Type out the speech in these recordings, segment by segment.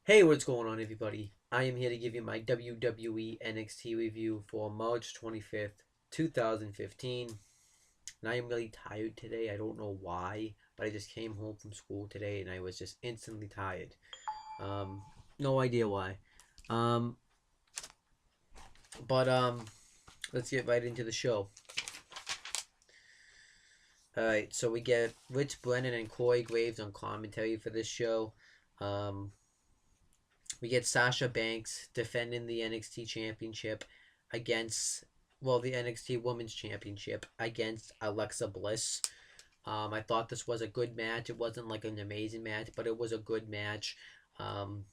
Hey, what's going on, everybody? I am here to give you my WWE NXT review for March 25th, 2015. And I am really tired today. I don't know why, but I just came home from school today and I was just instantly tired. Um, no idea why. Um, but let's get right into the show. Alright, so we get Rich Brennan and Corey Graves on commentary for this show. Um, We get Sasha Banks defending the NXT Championship against, well, the NXT Women's Championship against Alexa Bliss. I thought this was a good match. It wasn't like an amazing match, but it was a good match. Um,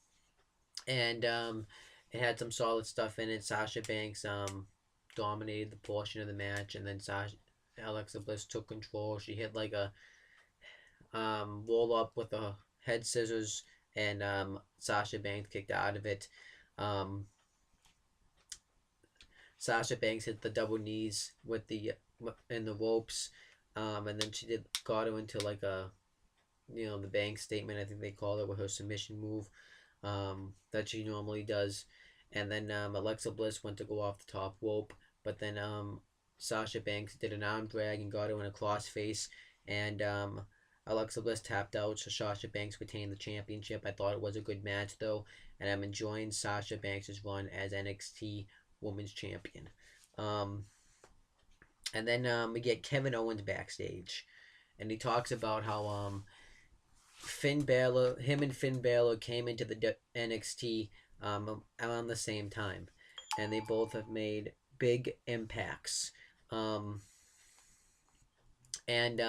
and it had some solid stuff in it. Sasha Banks dominated the portion of the match, and then Alexa Bliss took control. She hit like a roll up with a head scissors, and Sasha Banks kicked out of it. Um, Sasha Banks hit the double knees with the in the ropes, and then she got her into like a the bank statement, I think they call it, with her submission move that she normally does, and then Alexa Bliss went to go off the top rope, but then Sasha Banks did an arm drag and got her in a crossface, and Alexa Bliss tapped out, so Sasha Banks retained the championship. I thought it was a good match though, and I'm enjoying Sasha Banks' run as NXT Women's Champion. Um, and then we get Kevin Owens backstage, and he talks about how him and Finn Balor came into the NXT around the same time, and they both have made big impacts. Um, and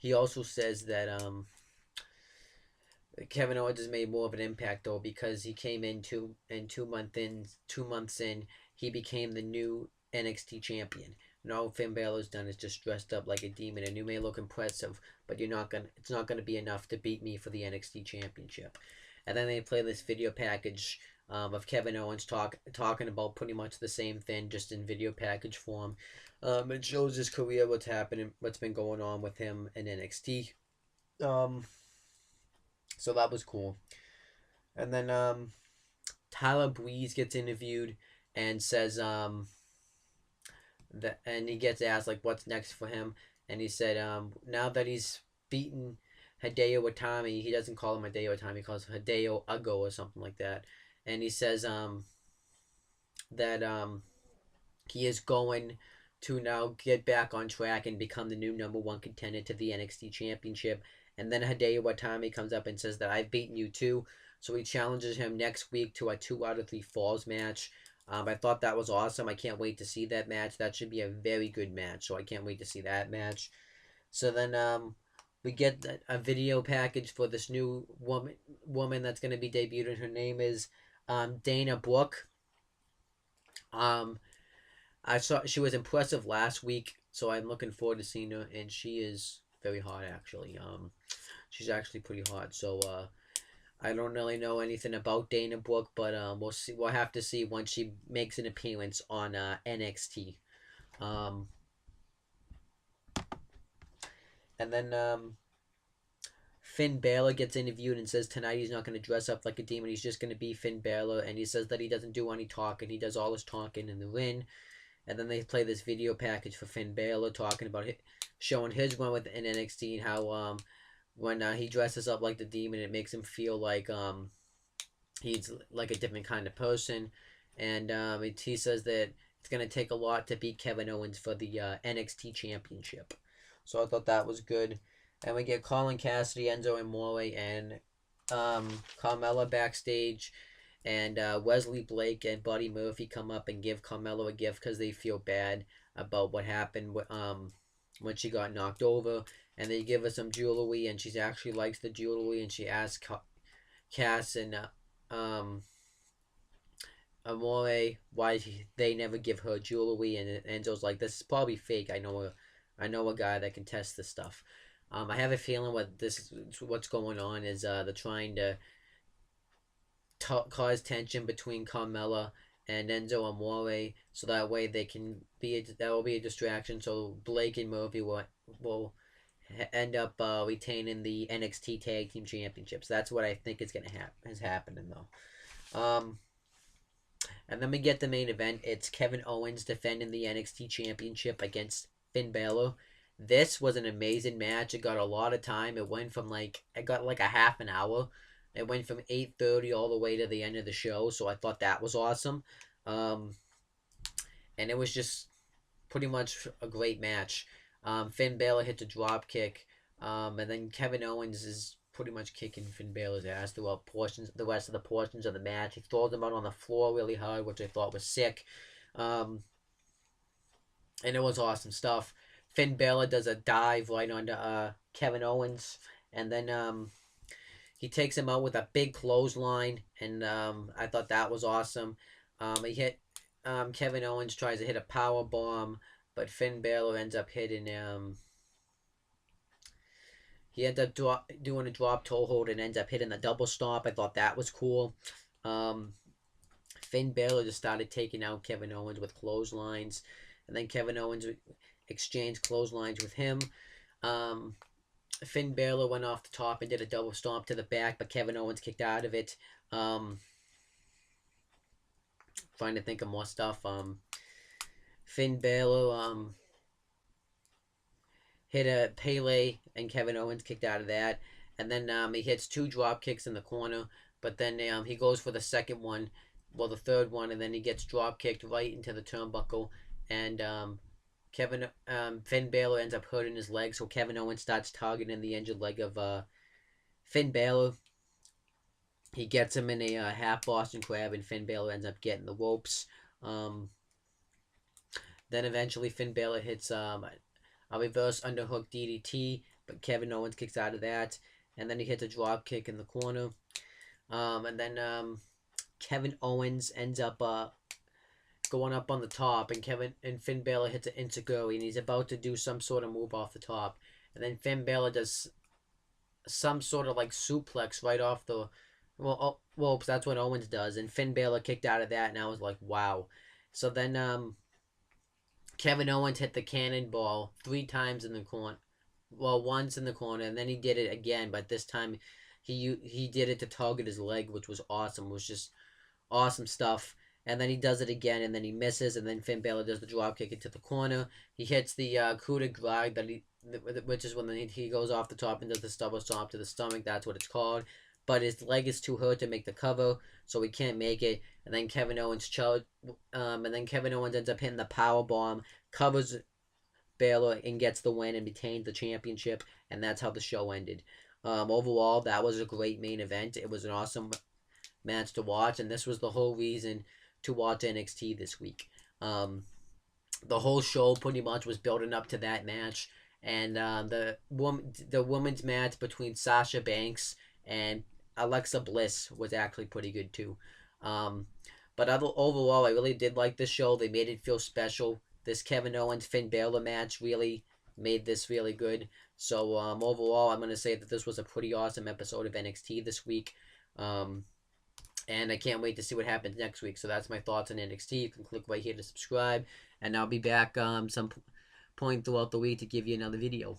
he also says that Kevin Owens has made more of an impact though because he came in 2 months in, he became the new NXT champion. And all Finn Balor's done is just dressed up like a demon, and you may look impressive, but it's not gonna be enough to beat me for the NXT championship. And then they play this video package of Kevin Owens talking about pretty much the same thing, just in video package form. It shows his career, what's been going on with him in NXT. So that was cool. And then Tyler Breeze gets interviewed and says and he gets asked like what's next for him, and he said now that he's beaten Hideo Itami, he doesn't call him Hideo Itami, he calls him Hideo Ugo or something like that, and he says that he is going to now get back on track and become the new number one contender to the NXT Championship. And then Hideo Itami comes up and says that I've beaten you too. So he challenges him next week to a 2 out of 3 falls match. I thought that was awesome. I can't wait to see that match. That should be a very good match. So I can't wait to see that match. So then we get a video package for this new woman that's going to be debuted. Her name is Dana Brooke. I saw she was impressive last week, so I'm looking forward to seeing her, and she is very hot actually. She's actually pretty hot. So I don't really know anything about Dana Brooke, but we'll see. We'll have to see once she makes an appearance on NXT. Um, and then Finn Balor gets interviewed and says tonight he's not going to dress up like a demon. He's just going to be Finn Balor, and he says that he doesn't do any talking. He does all his talking in the ring. And then they play this video package for Finn Balor talking about showing his run with in NXT and how when he dresses up like the demon, it makes him feel like he's like a different kind of person. And he says that it's going to take a lot to beat Kevin Owens for the NXT Championship. So I thought that was good. And we get Colin Cassidy, Enzo Amore, and Carmella backstage. And Wesley Blake and Buddy Murphy come up and give Carmelo a gift because they feel bad about what happened when she got knocked over. And they give her some jewelry, and she actually likes the jewelry. And she asks Cass and Amore why they never give her jewelry. And Enzo's like, "This is probably fake. I know a guy that can test this stuff." I have a feeling what's going on is they're trying to cause tension between Carmella and Enzo Amore, so that way that will be a distraction. So Blake and Murphy will end up retaining the NXT Tag Team Championships. That's what I think is gonna is happening though. And then we get the main event. It's Kevin Owens defending the NXT Championship against Finn Balor. This was an amazing match. It got a lot of time. It got like a half an hour. It went from 8:30 all the way to the end of the show. So I thought that was awesome. Um, and it was just pretty much a great match. Finn Balor hits a drop kick, and then Kevin Owens is pretty much kicking Finn Balor's ass throughout the rest of the portions of the match. He throws him out on the floor really hard, which I thought was sick, um, and it was awesome stuff. Finn Balor does a dive right onto Kevin Owens, and then he takes him out with a big clothesline, and I thought that was awesome. He hit Kevin Owens tries to hit a power bomb, but Finn Balor ends up hitting he ends up doing a drop toe hold and ends up hitting the double stomp. I thought that was cool. Um, Finn Balor just started taking out Kevin Owens with clotheslines, and then Kevin Owens exchanged clotheslines with him. Um, Finn Balor went off the top and did a double stomp to the back, but Kevin Owens kicked out of it. Trying to think of more stuff. Finn Balor hit a Pele, and Kevin Owens kicked out of that. And then he hits two drop kicks in the corner, but then he goes for the second one, well, the third one, and then he gets drop kicked right into the turnbuckle. And Finn Balor ends up hurting his leg, so Kevin Owens starts targeting the injured leg of Finn Balor. He gets him in a half Boston Crab, and Finn Balor ends up getting the ropes. Then eventually Finn Balor hits a reverse underhook DDT, but Kevin Owens kicks out of that. And then he hits a drop kick in the corner. And then Kevin Owens ends up going up on the top, and Finn Balor hits an Insiguri, and he's about to do some sort of move off the top. And then Finn Balor does some sort of like suplex right off the ropes. That's what Owens does, and Finn Balor kicked out of that, and I was like, wow. So then Kevin Owens hit the cannonball 3 times in the corner. Well, once in the corner, and then he did it again, but this time he did it to target his leg, which was awesome. It was just awesome stuff. And then he does it again, and then he misses, and then Finn Balor does the drop kick into the corner. He hits the coup de grace, which is when he goes off the top and does the double stomp to the stomach. That's what it's called. But his leg is too hurt to make the cover, so he can't make it. And then Kevin Owens ends up hitting the power bomb, covers Balor, and gets the win and retains the championship. And that's how the show ended. Overall, that was a great main event. It was an awesome match to watch, and this was the whole reason to watch NXT this week. The whole show pretty much was building up to that match, and the women's match between Sasha Banks and Alexa Bliss was actually pretty good too. But overall, I really did like this show. They made it feel special. This Kevin Owens Finn Balor match really made this really good. So overall, I'm going to say that this was a pretty awesome episode of NXT this week. And I can't wait to see what happens next week. So that's my thoughts on NXT. You can click right here to subscribe. And I'll be back some point throughout the week to give you another video.